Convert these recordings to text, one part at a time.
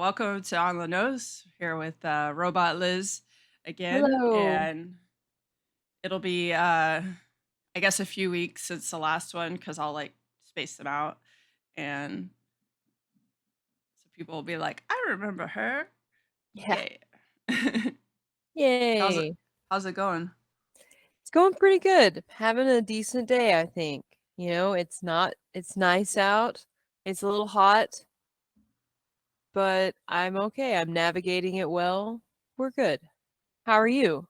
welcome to On the Nose here with Robot Liz again. Hello. And it'll be, I guess, a few weeks since the last one because I'll like space them out. And so people will be like, I remember her. Yeah. Yeah. how's it? Yay. How's it going? It's going pretty good. Having a decent day, I think. It's nice out. It's a little hot, but I'm okay. I'm navigating it well. We're good. How are you?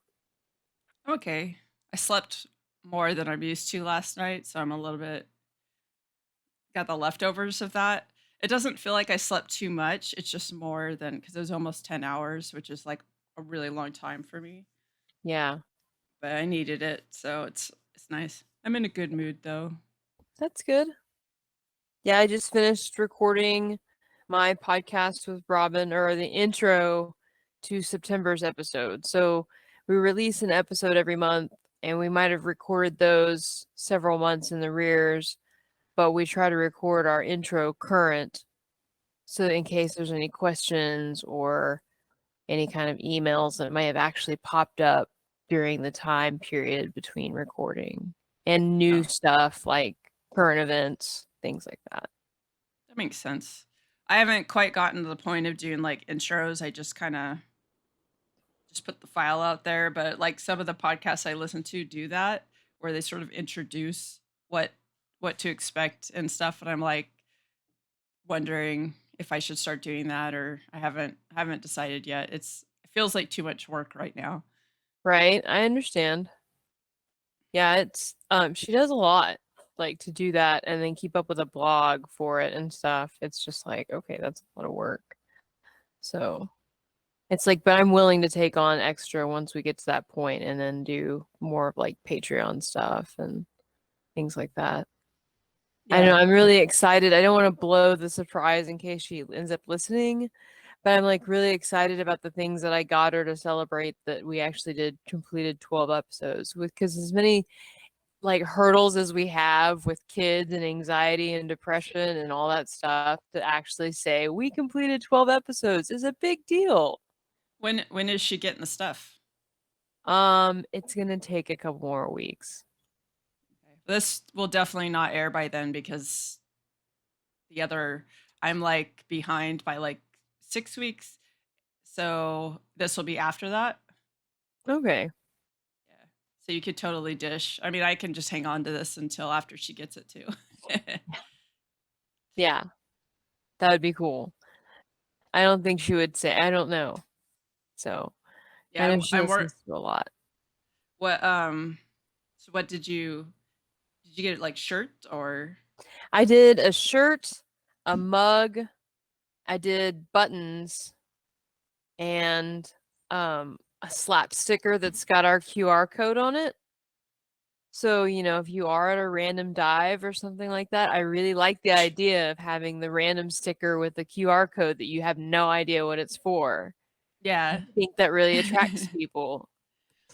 I'm okay. I slept more than I'm used to last night, so I'm a little bit got the leftovers of that. It doesn't feel like I slept too much. It's just more than because it was almost 10 hours, which is like a really long time for me. Yeah, But I needed it, so it's nice. I'm in a good mood though. that's good. Yeah, I just finished recording my podcast with Robin, or the intro to September's episode. So we release an episode every month, and we might have recorded those several months in the rears, but we try to record our intro current, so in case there's any questions or any kind of emails that may have actually popped up during the time period between recording, and new Oh, stuff like current events, things like that. that makes sense. I haven't quite gotten to the point of doing like intros. I just kind of just put the file out there, but like some of the podcasts I listen to do that where they sort of introduce what what to expect and stuff and I'm like wondering if I should start doing that or I haven't decided yet. It feels like too much work right now. Right, I understand. Yeah, it's she does a lot, like, to do that and then keep up with a blog for it and stuff. It's just like, okay, that's a lot of work. So it's like, but I'm willing to take on extra once we get to that point and then do more of like Patreon stuff and things like that. I don't know, Yeah. I'm really excited. I don't want to blow the surprise in case she ends up listening, but I'm like really excited about the things that I got her to celebrate that we actually did completed 12 episodes with, because as many like hurdles as we have with kids and anxiety and depression and all that stuff, to actually say we completed 12 episodes is a big deal. When is she getting the stuff? It's gonna take a couple more weeks. Okay. This will definitely not air by then because the other I'm like behind by like 6 weeks. So this will be after that. Okay. Yeah. So you could totally dish. I mean, I can just hang on to this until after she gets it too. Yeah, that would be cool. I don't think she would say, I don't know. So yeah, I know I'm she I'm wor- listens to a lot. what so what did you get like shirt or I did a shirt, a mug, I did buttons, and a slap sticker that's got our QR code on it. So, if you are at a random dive or something like that, I really like the idea of having the random sticker with the QR code that you have no idea what it's for. I yeah. think that really attracts people.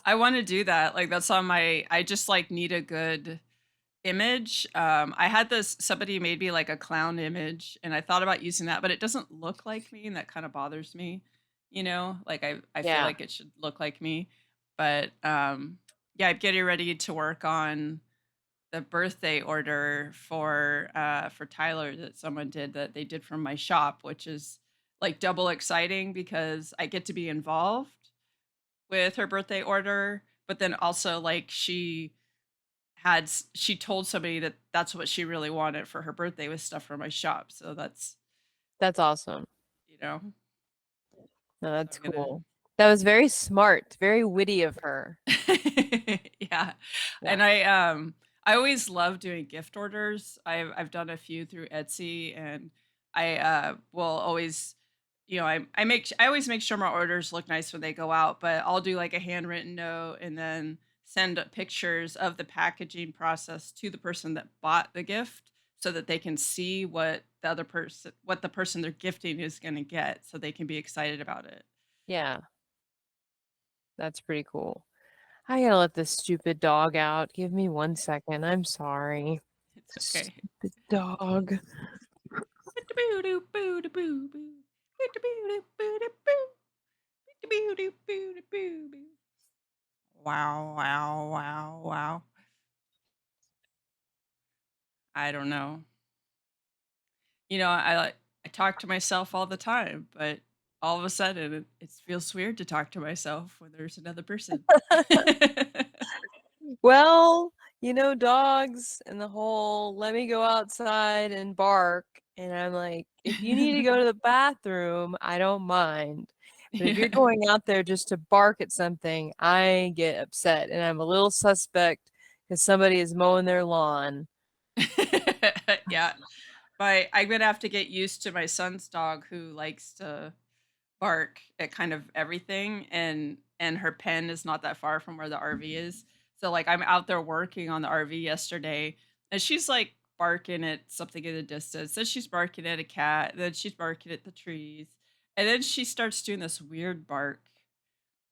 I want to do that. Like that's on my I just like need a good image. I had this somebody made me like a clown image and I thought about using that, but it doesn't look like me and that kind of bothers me. Like I feel Yeah. like it should look like me. But yeah, I'm getting ready to work on the birthday order for Tyler that someone did that they did from my shop, which is like double exciting because I get to be involved with her birthday order, but then also like she told somebody that that's what she really wanted for her birthday was stuff from my shop. So that's, That's awesome. you know, No, so that's I'm gonna cool. That was very smart, very witty of her. yeah. Yeah. And I always love doing gift orders. I've done a few through Etsy and I will always I always make sure my orders look nice when they go out, but I'll do like a handwritten note and then send pictures of the packaging process to the person that bought the gift so that they can see what the person they're gifting is going to get so they can be excited about it. Yeah, that's pretty cool. I gotta let this stupid dog out. Give me 1 second. I'm sorry. It's okay. Stupid dog. Wow, wow, wow, wow. I don't know. I talk to myself all the time, but all of a sudden it feels weird to talk to myself when there's another person. Well, dogs and the whole let me go outside and bark. And I'm like, if you need to go to the bathroom, I don't mind. But if you're Yeah. going out there just to bark at something, I get upset and I'm a little suspect because somebody is mowing their lawn. Yeah. I'm gonna have to get used to my son's dog who likes to bark at kind of everything, and her pen is not that far from where the RV is. So like I'm out there working on the RV yesterday and she's like barking at something in the distance. Then she's barking at a cat, then she's barking at the trees. And then she starts doing this weird bark.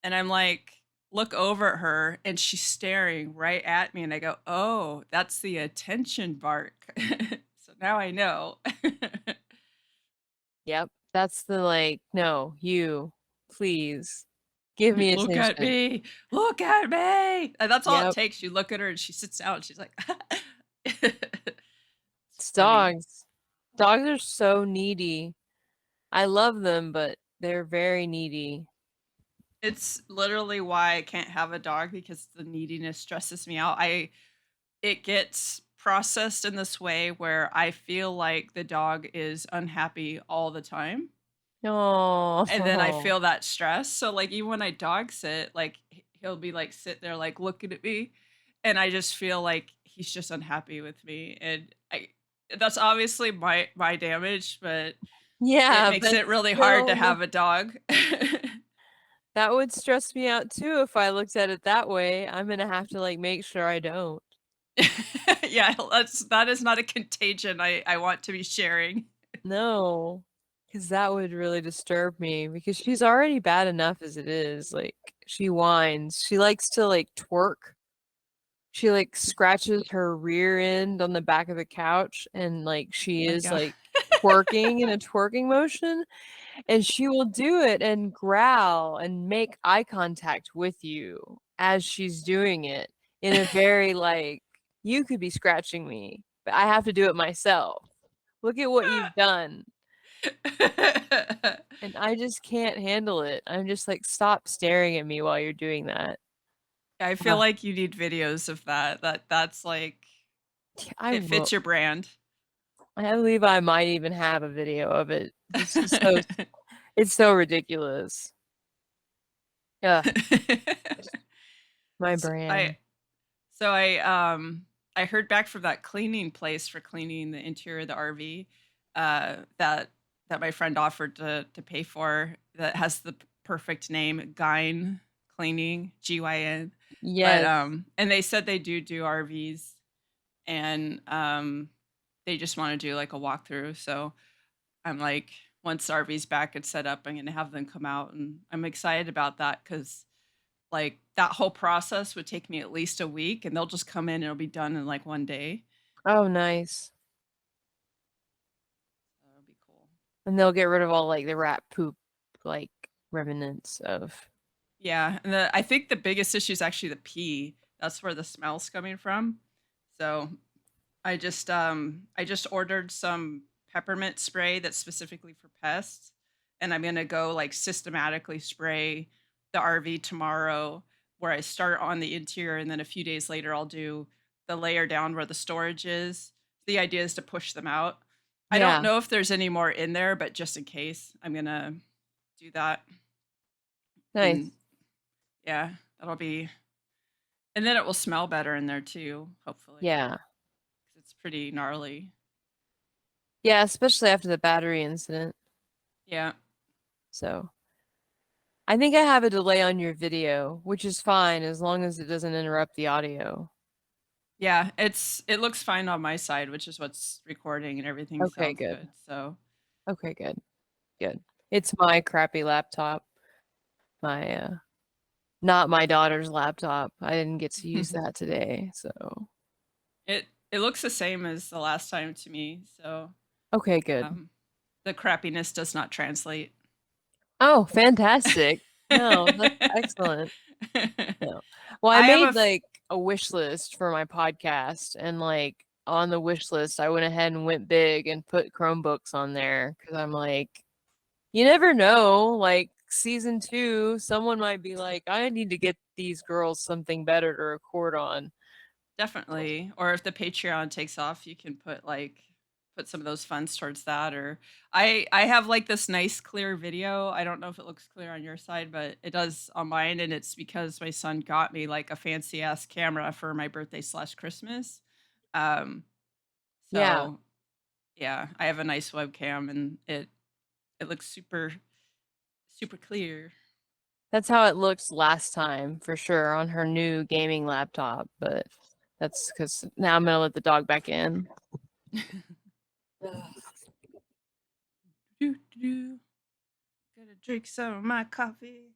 And I'm like, look over at her and she's staring right at me and I go, "Oh, that's the attention bark." So now I know. Yep. That's the like, no, you, please give me Look at attention. me. Look at me. And that's all it Yep. takes. You look at her and she sits down and she's like, it's It's funny. dogs. Dogs are so needy. I love them, but they're very needy. It's literally why I can't have a dog because the neediness stresses me out. It gets processed in this way where I feel like the dog is unhappy all the time. And then I Oh, feel that stress. So like even when I dog sit, like he'll be like sit there like looking at me and I just feel like he's just unhappy with me and I that's obviously my damage, but it yeah, makes but it really hard to still, have a dog. that would stress me out too if I looked at it that way. I'm gonna have to like make sure I don't. Yeah, that is not a contagion I want to be sharing. No, because that would really disturb me because she's already bad enough as it is. Like, she whines. She likes to like twerk. She like scratches her rear end on the back of the couch and like Oh she my is god. like twerking in a twerking motion. And she will do it and growl and make eye contact with you as she's doing it in a very like, you could be scratching me, but I have to do it myself. Look at what you've done. And I just can't handle it. I'm just like, stop staring at me while you're doing that. I feel Ugh, like you need videos of that. That's like I it will. fits your brand. I believe I might even have a video of it. It's so ridiculous. Yeah, my S I brand. so I heard back from that cleaning place for cleaning the interior of the RV, that my friend offered to pay for that has the perfect name, Gyn Cleaning, Gyn. But, Yes. and they said they do RVs and, they just wanna do, like, a walkthrough, so I'm like, once the RV's back and set up, I'm gonna have them come out, and I'm excited about that because. Like, that whole process would take me at least a week, and they'll just come in and it'll be done in, like, one day. Oh, nice. So that'll be cool. And they'll get rid of all like the rat poop, like remnants of. Yeah, and I think the biggest issue is actually the pee. That's where the smell's coming from. So, I just ordered some peppermint spray that's specifically for pests, and I'm gonna go, like, systematically spray the RV tomorrow, where I start on the interior, and then a few days later, I'll do the layer down where the storage is. The idea is to push them out. I don't Yeah, know if there's any more in there, but just in case, I'm gonna do that, and nice. yeah, that'll be and then it will smell better in there too, hopefully, Yeah. 'cause it's pretty gnarly. Yeah, especially after the battery incident. Yeah. So I think I have a delay on your video, which is fine as long as it doesn't interrupt the audio. Yeah, it looks fine on my side, which is what's recording and everything Okay, sounds good. good. So, Okay, good. Good. It's my crappy laptop. My not my daughter's laptop. I didn't get to use that today. So, it looks the same as the last time to me. So, okay, good. um the crappiness does not translate. Oh, fantastic. No, that's excellent. No. Well, I I have a made like a wish list for my podcast, and like on the wish list, I went ahead and went big and put Chromebooks on there because I'm like, you never know. Like season 2, someone might be like, I need to get these girls something better to record on. definitely, or if the Patreon takes off, you can put some of those funds towards that. Or I have like this nice clear video. I don't know if it looks clear on your side, but it does on mine, and it's because my son got me like a fancy ass camera for my birthday slash Christmas. Um, Yeah, so yeah, I have a nice webcam, and it looks super clear. that's how it looks last time for sure on her new gaming laptop. But that's because now I'm gonna let the dog back in. Do, do, do. Gotta drink some of my coffee.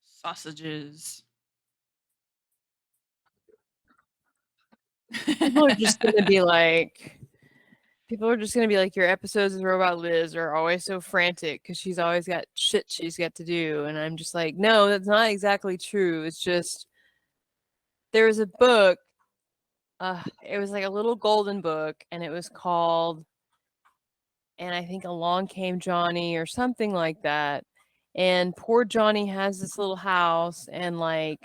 Sausages. People are just gonna be like, People are just gonna be like, your episodes of Robot Liz are always so frantic because she's always got shit she's got to do, and I'm just like, no, that's not exactly true. It's just there was a book. It was like a little golden book, and it was called, and I think Along Came Johnny or something like that. And poor Johnny has this little house, and like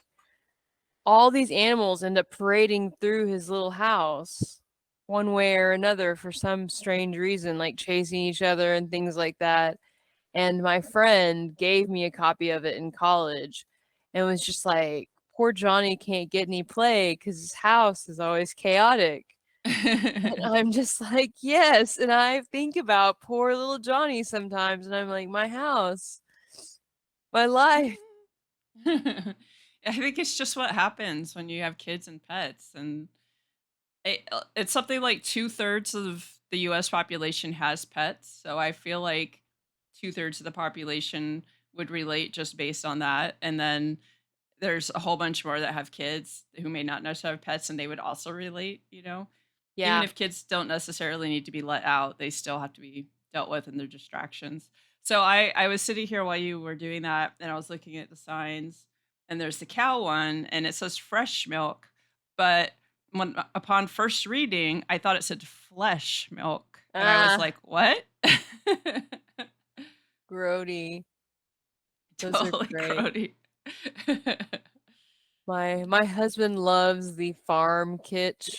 all these animals end up parading through his little house one way or another for some strange reason, like chasing each other and things like that. And my friend gave me a copy of it in college and was just like, poor Johnny can't get any play because his house is always chaotic. And I'm just like, yes. And I think about poor little Johnny sometimes, and I'm like, my house, my life. I think it's just what happens when you have kids and pets, and it's something like 2/3 of the U.S. population has pets. So I feel like 2/3 of the population would relate just based on that, and then there's a whole bunch more that have kids who may not necessarily have pets, and they would also relate. Even Yeah. if kids don't necessarily need to be let out, they still have to be dealt with in their distractions. So I was sitting here while you were doing that, and I was looking at the signs, and there's the cow one, and it says fresh milk, but upon first reading, I thought it said flesh milk, and I was Ah, like, "What?" grody. Those are Totally great. grody. My husband loves the farm kitsch,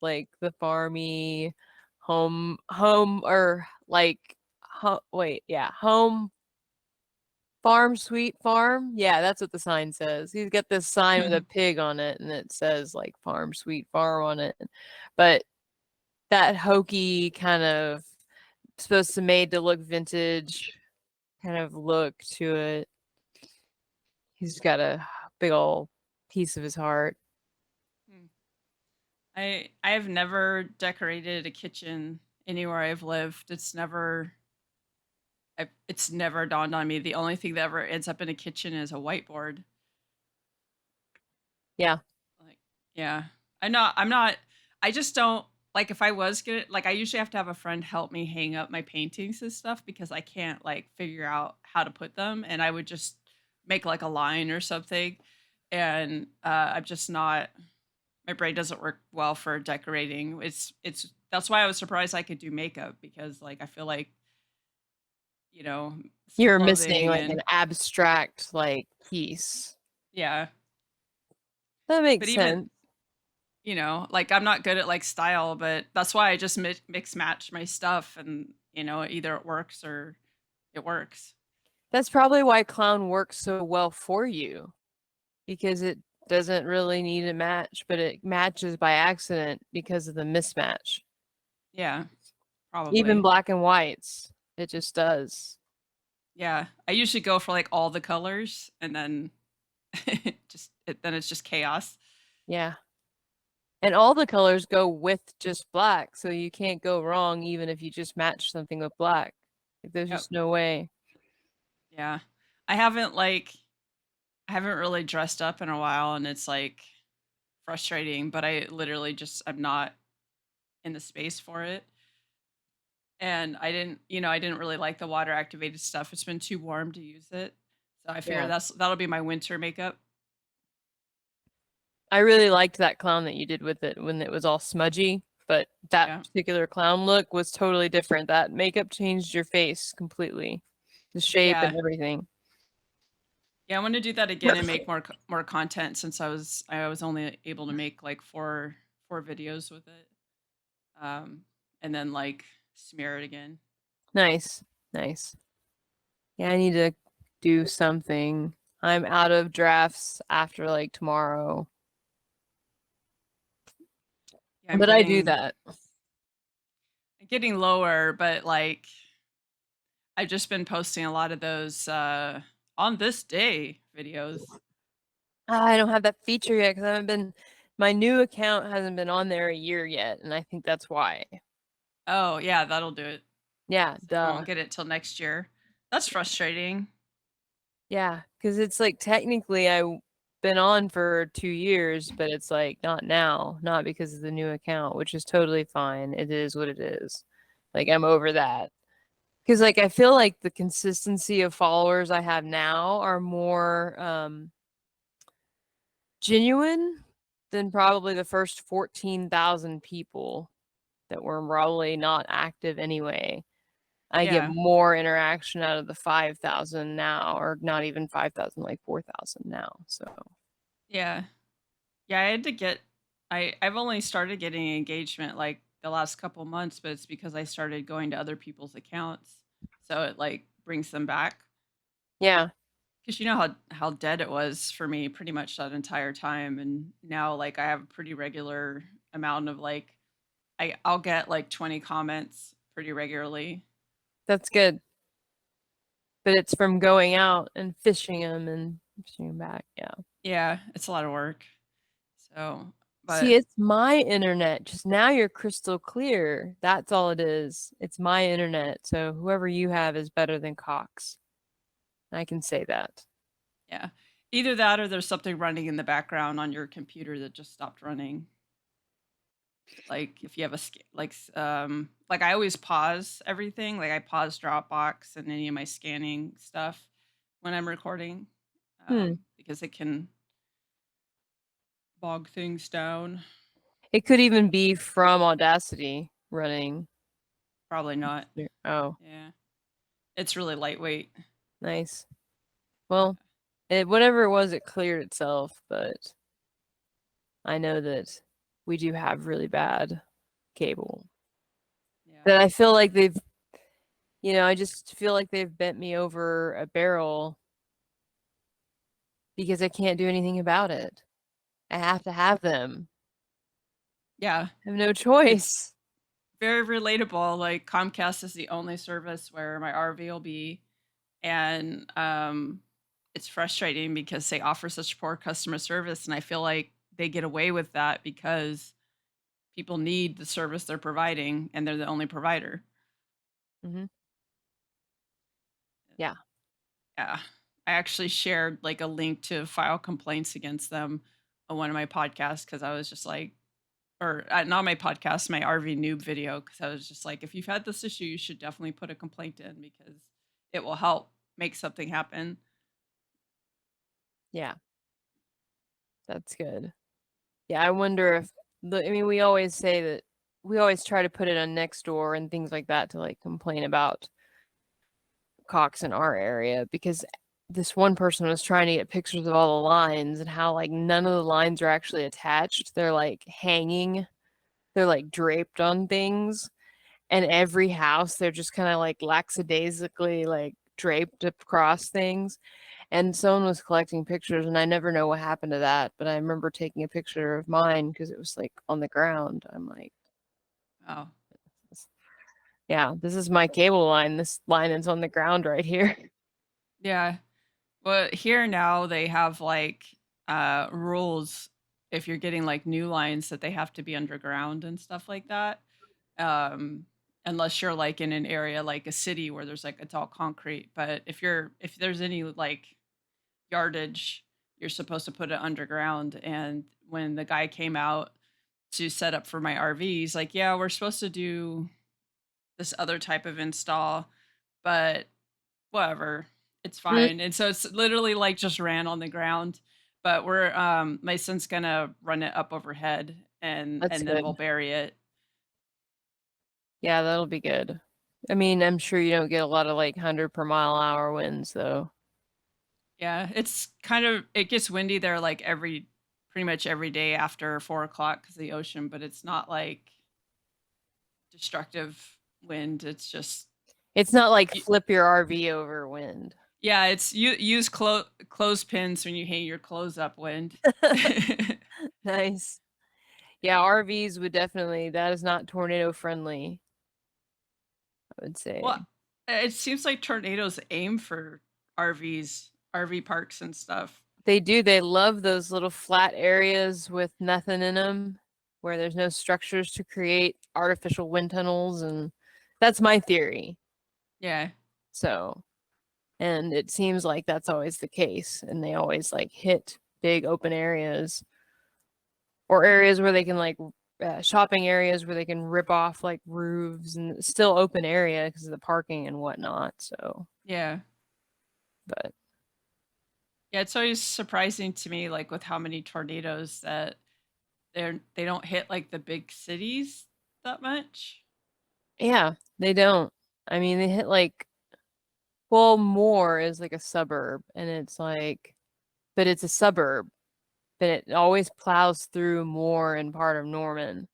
like the farmy home or like wait, yeah, home farm sweet farm. Yeah, that's what the sign says. He's got this sign with a pig on it and it says like farm sweet farm on it. But that hokey kind of supposed to made to look vintage kind of look to it. He's got a big old piece of his heart. I have never decorated a kitchen anywhere I've lived. It's never dawned on me. The only thing that ever ends up in a kitchen is a whiteboard. Yeah. Like, yeah. I'm not I just don't like if I was gonna like I usually have to have a friend help me hang up my paintings and stuff because I can't like figure out how to put them, and I would just make like a line or something. And I'm just not my brain doesn't work well for decorating. It's That's why I was surprised I could do makeup because like I feel like, you know, You're missing clothing like an and abstract like piece. yeah. That makes But even, sense. like I'm not good at like style, but that's why I just mix match my stuff, and either it works or it works. That's probably why clown works so well for you because it doesn't really need a match, but it matches by accident because of the mismatch. Yeah, Even probably. black and whites, it just does. Yeah, I usually go for like all the colors, and then then it's just chaos. Yeah. And all the colors go with just black, so you can't go wrong even if you just match something with black. Like, there's Yep. just no way. Yeah. I haven't really dressed up in a while, and it's like frustrating, but I literally just I'm not in the space for it. And I didn't really like the water activated stuff. It's been too warm to use it. So I figure Yeah. that'll be my winter makeup. I really liked that clown that you did with it when it was all smudgy, but that Yeah. particular clown look was totally different. That makeup changed your face completely. The shape Yeah. and everything. Yeah, I want to do that again and make more content since I was only able to make like four videos with it. And then like smear it again. Nice. Nice. Yeah, I need to do something. I'm out of drafts after like tomorrow. Yeah, But I do that. getting lower, but like I've just been posting a lot of those on this day videos. I don't have that feature yet because I haven't been. My new account hasn't been on there a year yet, and I think that's why. Oh, yeah, that'll do it. Yeah, So you duh. won't get it till next year. That's frustrating. Yeah, because it's like technically been on for 2 years, but it's like not now, not because of the new account, which is totally fine. It is what it is. Like I'm over that. Because like I feel like the consistency of followers I have now are more genuine than probably the first 14,000 people that were probably not active anyway. I get Yeah. more interaction out of the 5,000 now, or not even 5,000, like 4,000 now. So, Yeah. Yeah, I had to get I've only started getting engagement like the last couple months, but it's because I started going to other people's accounts. So it like brings them back. yeah, Because you know how dead it was for me pretty much that entire time. And now like I have a pretty regular amount of like I'll get like 20 comments pretty regularly. that's good. But it's from going out and fishing them and fishing them back. Yeah. Yeah, it's a lot of work. So, See, but it's my internet. Just now you're crystal clear. That's all it is. It's my internet. So whoever you have is better than Cox. I can say that. yeah, either that or there's something running in the background on your computer that just stopped running. Like if you have like I always pause everything. Like I pause Dropbox and any of my scanning stuff when I'm recording, Hmm. because it can bog things down. It could even be from Audacity running. Probably not. Oh, Yeah, it's really lightweight. nice. Well, whatever it was, it cleared itself, but I know that we do have really bad cable. Yeah, That I feel like I just feel like they've bent me over a barrel because I can't do anything about it. I have to have them. yeah. I have no It's choice. very relatable. Like Comcast is the only service where my RV will be, and it's frustrating because they offer such poor customer service, and I feel like they get away with that because people need the service they're providing, and they're the only provider. Hmm. Yeah. Yeah, I actually shared like a link to file complaints against them on one of my podcasts because I was just like, or not my podcast, my RV noob video, because I was just like, if you've had this issue, you should definitely put a complaint in because it will help make something happen. Yeah. That's good. Yeah, I wonder if I mean, we always say that we always try to put it on Nextdoor and things like that to like complain about Cox in our area because this one person was trying to get pictures of all the lines and how like none of the lines are actually attached. They're like hanging, they're like draped on things. And every house, they're just kind of like lackadaisically like draped across things. And someone was collecting pictures, and I never know what happened to that. But I remember taking a picture of mine because it was like on the ground. I'm like, Oh, yeah, this is my cable line. This line is on the ground right here. yeah. Well, here now they have like rules if you're getting like new lines that they have to be underground and stuff like that. Um unless you're like in an area like a city where there's like it's all concrete, but if there's any like yardage, you're supposed to put it underground, and when the guy came out to set up for my RV. He's like, "Yeah, we're supposed to do this other type of install, but whatever, it's Mm, fine." And so it's literally like just ran on the ground, but we're my son's gonna run it up overhead that's and then we'll good. bury it. Yeah, that'll be good. I mean, I'm sure you don't get a lot of like 100 per mile hour winds though. Yeah, it's kind of it gets windy there like pretty much every day after 4 o'clock because of the ocean, but it's not like destructive wind. It's just It's not like y- flip your RV over wind. yeah, it's you use clothespins when you hang your clothes up wind. Nice. Yeah, RVs would definitely, that is not tornado friendly, I would Well, say. it seems like tornadoes aim for RV parks and stuff. They do. They love those little flat areas with nothing in them where there's no structures to create artificial wind tunnels. And that's my theory. Yeah, So, and it seems like that's always the case. And they always like hit big open areas or areas where they can like shopping areas where they can rip off like roofs and it's still open area because of the parking and whatnot. So, yeah, but yeah. It's always surprising to me, like with how many tornadoes that they don't hit like the big cities that much. yeah, they don't. I mean, they hit like, well, Moore is like a suburb, and it's like, but it's a suburb, but it always plows through Moore and part of Norman,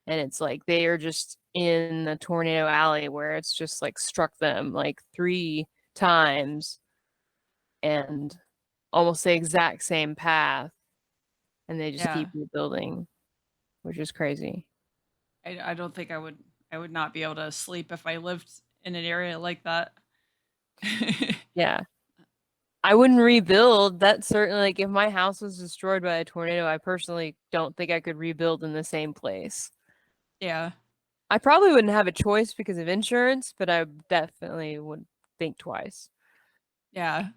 and it's like they are just in the tornado alley where it's just like struck them like 3 times and almost the exact same path, and they just Yeah, keep rebuilding, which is crazy. I don't think I would not be able to sleep if I lived in an area like that. Yeah. I wouldn't rebuild. That certainly, like, if my house was destroyed by a tornado, I personally don't think I could rebuild in the same place. Yeah, I probably wouldn't have a choice because of insurance, but I definitely would think twice. yeah.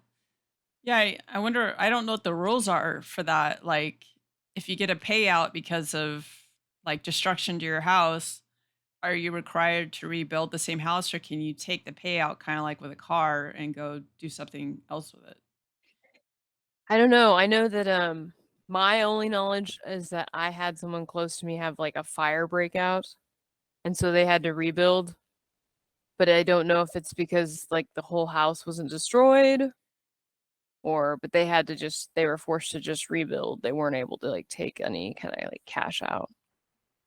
Yeah, I wonder. I don't know what the rules are for that. Like, if you get a payout because of like destruction to your house, are you required to rebuild the same house, or can you take the payout kind of like with a car and go do something else with it? I don't know. I know that my only knowledge is that I had someone close to me have like a fire breakout, and so they had to rebuild, but I don't know if it's because like the whole house wasn't destroyed or but they were forced to just rebuild. They weren't able to like take any kind of like cash out.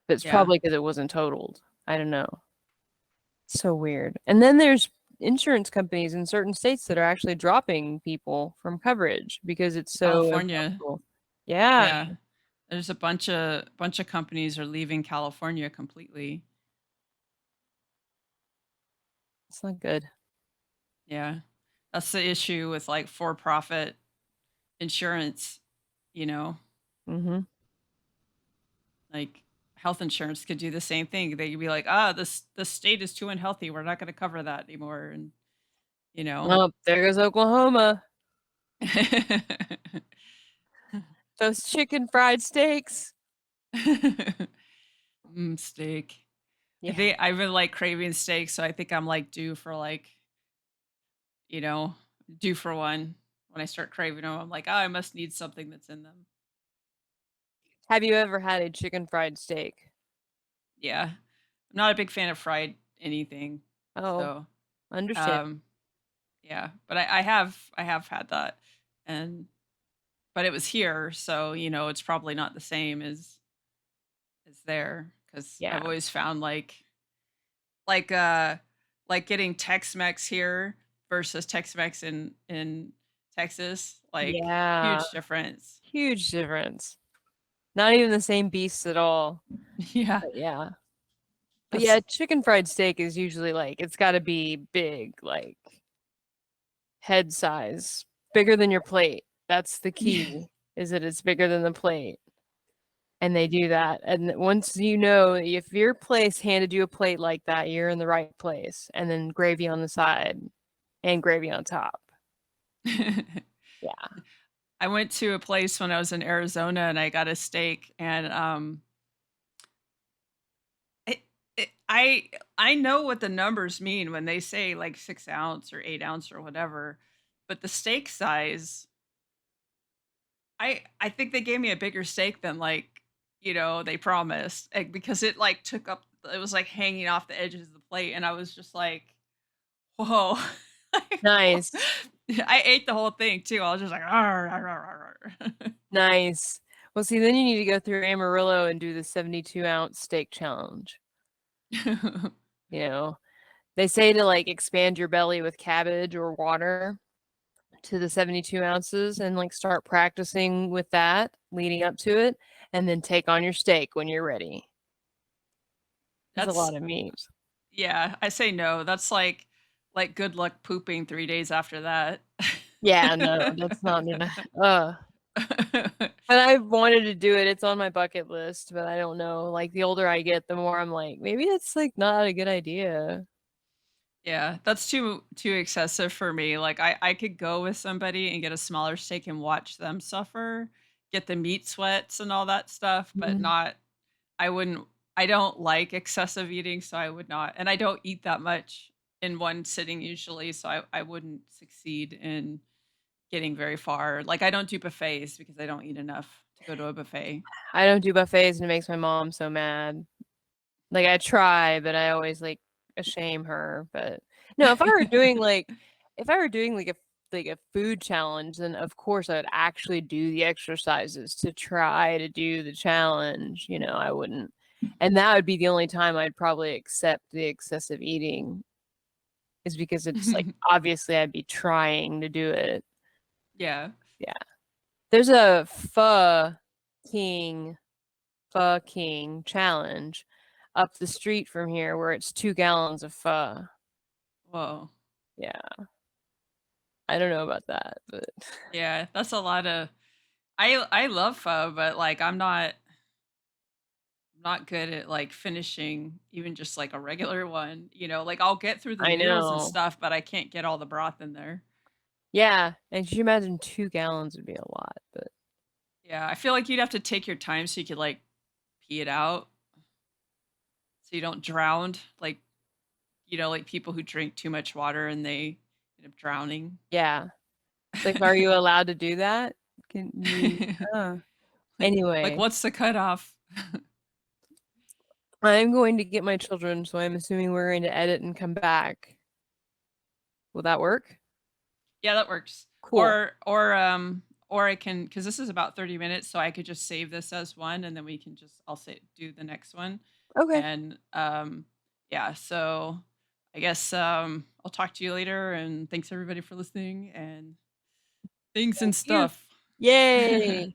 But it's Yeah. probably because it wasn't totaled. I don't know. So weird. And then there's insurance companies in certain states that are actually dropping people from coverage because it's so California. impossible. Yeah, Yeah. There's a bunch of companies are leaving California completely. it's not good. Yeah. That's the issue with like for-profit insurance, you know. Hmm. Like health insurance could do the same thing. They could be like, "Ah, this state is too unhealthy. We're not going to cover that anymore." And you know. Oh, there goes Oklahoma. Those chicken fried steaks. Steak. I Yeah. think I've been like craving steak, so I think I'm like you know, due for one. When I start craving them, I'm like, oh, I must need something that's in them. Have you ever had a chicken fried steak? Yeah. I'm not a big fan of fried anything. Oh, So, understand. um, yeah, but I have had that, and but it was here, so you know it's probably not the same as there because Yeah. I've always found like uh like getting Tex-Mex here versus Tex-Mex in Texas, like Yeah. huge difference. Huge difference. Not even the same beasts at all. Yeah, But yeah. But that's yeah, chicken fried steak is usually like it's got to be big, like head size, bigger than your plate. That's the yeah. key, is that it's bigger than the plate. And they do that. And once you know if your place handed you a plate like that, you're in the right place. And then gravy on the side and gravy on top. Yeah. I went to a place when I was in Arizona and I got a steak and it, I know what the numbers mean when they say like 6 ounce or 8 ounce or whatever, but the steak size, I think they gave me a bigger steak than like, they promised, because it like took up, it was like hanging off the edges of the plate and I was just like, whoa. Like, Nice. I ate the whole thing too. I was just like, "Arr, arr, arr, arr." Nice. Well, see, then you need to go through Amarillo and do the 72-ounce steak challenge. You know, they say to like expand your belly with cabbage or water to the 72 ounces and like start practicing with that leading up to it, and then take on your steak when you're ready. That's a That's lot of meat. Yeah, I say no. That's like good luck pooping 3 days after that. Yeah, no, that's not gonna. But I've wanted to do it. It's on my bucket list, but I don't know. Like the older I get, the more I'm like, maybe it's like not a good idea. Yeah, that's too excessive for me. Like I could go with somebody and get a smaller steak and watch them suffer, get the meat sweats and all that stuff, but Mhm. not I wouldn't I don't like excessive eating, so I would not. And I don't eat that much in one sitting usually, so I wouldn't succeed in getting very far. Like I don't do buffets because I don't eat enough to go to a buffet. I don't do buffets, and it makes my mom so mad. Like I try, but I always like shame her. But no, if I were doing like a food challenge, then of course I would actually do the exercises to try to do the challenge. I wouldn't. And that would be the only time I'd probably accept the excessive eating, is because it's like obviously I'd be trying to do it. Yeah. Yeah. There's a king Pho King challenge up the street from here where it's 2 gallons of pho. Whoa. Yeah. I don't know about that, but Yeah, that's a lot of I love pho, but like I'm not good at like finishing even just like a regular one, like I'll get through the I noodles and know. stuff, but I can't get all the broth in there. Yeah, and could you imagine 2 gallons would be a lot, but Yeah, I feel like you'd have to take your time so you could like pee it out so you don't drown like, like people who drink too much water and they end up drowning. yeah. It's like, are you allowed to do that? Can you like Anyway, what's the cutoff? I'm going to get my children, so I'm assuming we're going to edit and come back. Will that work? Yeah, that works. Cool. Or I can, because this is about 30 minutes, so I could just save this as one and then we can just I'll say do the next one. Okay. And yeah, so I guess I'll talk to you later and thanks everybody for listening and things and Thank you. stuff. Yay.